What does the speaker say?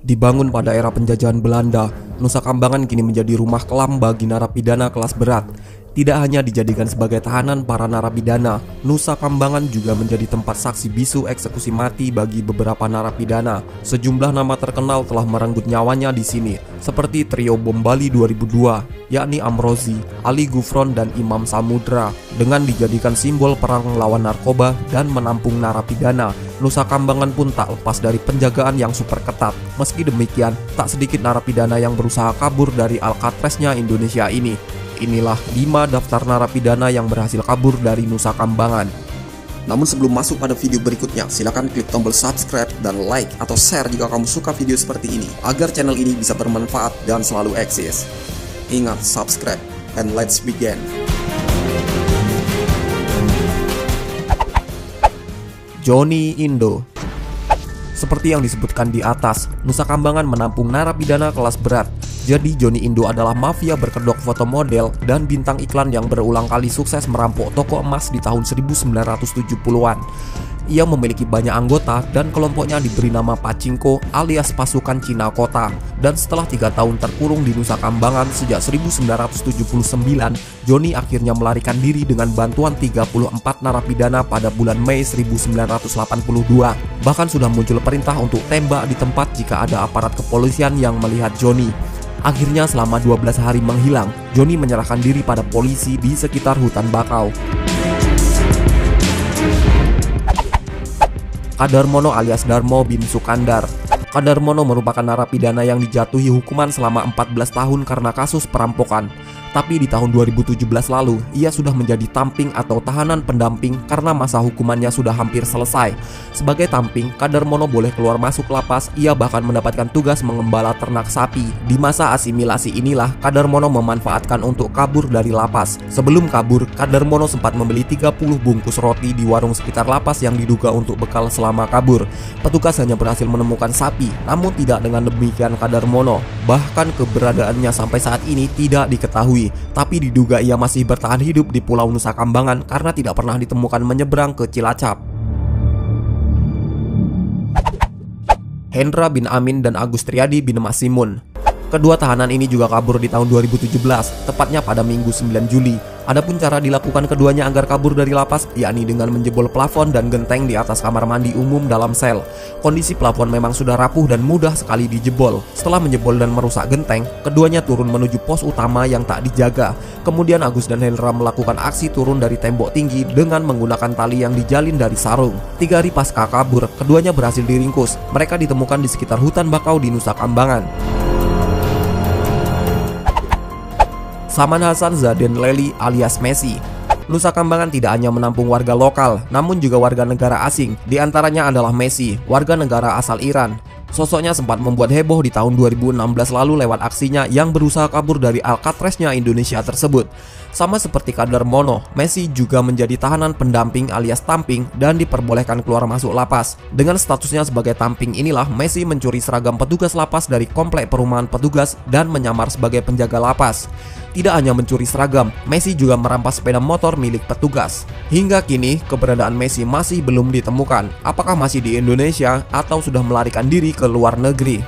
Dibangun pada era penjajahan Belanda, Nusa Kambangan kini menjadi rumah kelam bagi narapidana kelas berat. Tidak hanya dijadikan sebagai tahanan para narapidana, Nusa Kambangan juga menjadi tempat saksi bisu eksekusi mati bagi beberapa narapidana. Sejumlah nama terkenal telah merenggut nyawanya di sini, seperti trio bom Bali 2002, yakni Amrozi, Ali Gufron, dan Imam Samudra. Dengan dijadikan simbol perang melawan narkoba dan menampung narapidana, Nusa Kambangan pun tak lepas dari penjagaan yang super ketat. Meski demikian, tak sedikit narapidana yang berusaha kabur dari Alcatraznya Indonesia ini. Inilah 5 daftar narapidana yang berhasil kabur dari Nusa Kambangan. Namun sebelum masuk pada video berikutnya, silakan klik tombol subscribe dan like atau share jika kamu suka video seperti ini, agar channel ini bisa bermanfaat dan selalu eksis. Ingat, subscribe, and let's begin. Johnny Indo. Seperti yang disebutkan di atas, Nusa Kambangan menampung narapidana kelas berat. Jadi Johnny Indo adalah mafia berkedok foto model dan bintang iklan yang berulang kali sukses merampok toko emas di tahun 1970-an. Ia memiliki banyak anggota dan kelompoknya diberi nama Pachinko alias Pasukan Cina Kota. Dan setelah 3 tahun terkurung di Nusa Kambangan sejak 1979, Johnny akhirnya melarikan diri dengan bantuan 34 narapidana pada bulan Mei 1982. Bahkan sudah muncul perintah untuk tembak di tempat jika ada aparat kepolisian yang melihat Johnny. Akhirnya selama 12 hari menghilang, Johnny menyerahkan diri pada polisi di sekitar hutan bakau. Kadarmono alias Darmo bin Sukandar. Kadarmono merupakan narapidana yang dijatuhi hukuman selama 14 tahun karena kasus perampokan. Tapi di tahun 2017 lalu, ia sudah menjadi tamping atau tahanan pendamping karena masa hukumannya sudah hampir selesai. Sebagai tamping, Kadarmono boleh keluar masuk lapas, ia bahkan mendapatkan tugas mengembala ternak sapi. Di masa asimilasi inilah, Kadarmono memanfaatkan untuk kabur dari lapas. Sebelum kabur, Kadarmono sempat membeli 30 bungkus roti di warung sekitar lapas yang diduga untuk bekal selama kabur. Petugas hanya berhasil menemukan sapi, namun tidak dengan demikian Kadarmono. Bahkan keberadaannya sampai saat ini tidak diketahui. Tapi diduga ia masih bertahan hidup di Pulau Nusa Kambangan karena tidak pernah ditemukan menyeberang ke Cilacap. Hendra bin Amin dan Agus Triadi bin Masimun. Kedua tahanan ini juga kabur di tahun 2017, tepatnya pada Minggu 9 Juli. Adapun cara dilakukan keduanya agar kabur dari lapas, yakni dengan menjebol plafon dan genteng di atas kamar mandi umum dalam sel. Kondisi plafon memang sudah rapuh dan mudah sekali dijebol. Setelah menjebol dan merusak genteng, keduanya turun menuju pos utama yang tak dijaga. Kemudian Agus dan Hendra melakukan aksi turun dari tembok tinggi dengan menggunakan tali yang dijalin dari sarung. 3 hari pasca kabur, keduanya berhasil diringkus. Mereka ditemukan di sekitar hutan bakau di Nusa Kambangan. Saman Hasan Zaden Leli alias Messi. Nusa Kambangan tidak hanya menampung warga lokal, namun juga warga negara asing. Di antaranya adalah Messi, warga negara asal Iran. Sosoknya sempat membuat heboh di tahun 2016 lalu lewat aksinya yang berusaha kabur dari Alcatraznya Indonesia tersebut. Sama seperti Kadarmono, Messi juga menjadi tahanan pendamping alias tamping dan diperbolehkan keluar masuk lapas. Dengan statusnya sebagai tamping inilah Messi mencuri seragam petugas lapas dari komplek perumahan petugas dan menyamar sebagai penjaga lapas. Tidak hanya mencuri seragam, Messi juga merampas sepeda motor milik petugas. Hingga kini, keberadaan Messi masih belum ditemukan. Apakah masih di Indonesia atau sudah melarikan diri ke luar negeri?